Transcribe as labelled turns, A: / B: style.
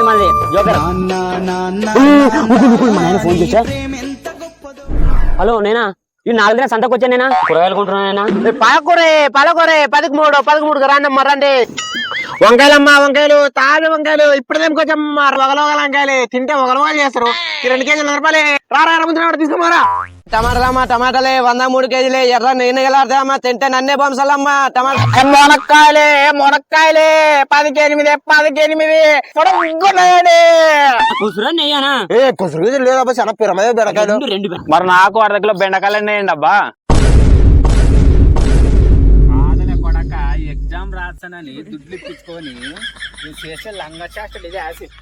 A: లేదు మాది జోకర్. మా నాయన ఫోన్ చేసా. హలో నేనా ఈ 4 దిన సంతకు వచ్చా నేనా కూరగాయలు కొంటున్నా.
B: పాలకూరే 13 రాండమ్మ రండి. వంకాయలమ్మా వంకాయలు తాజా వంకాయలు ఇప్పుడు తెంపుకొచ్చమ్మా. ఒకలోగల వంకాయలు తింటే ఒకలోగలు చేస్తారు. 2 కేజీలు 100 రూపాయలే. రారా తీసుకోమారా. టమాటాలమ్మా టమాటాలే 103 కేజీలే. ఎర్ర నెయ్యగలాడతామా తింటే నన్నే బొంసాలమ్మా. టమాటా మునక్కాయలే 10 కేజీ పొడవున్నాయండి.
A: కూసురా నెయ్యానా
B: కుసురు లేదబ్బా చాలా పిరమదే బెండకాయలు.
A: 2
C: మరి నాకు 1/2 కిలో బెండకాయలు ఉన్నాయండి అబ్బా. కొడక ఎగ్జామ్ రాస్తానని దుడ్లు ఇప్పించుకొని చేసే లంగ చేష్టలు ఇది యాసిడ్.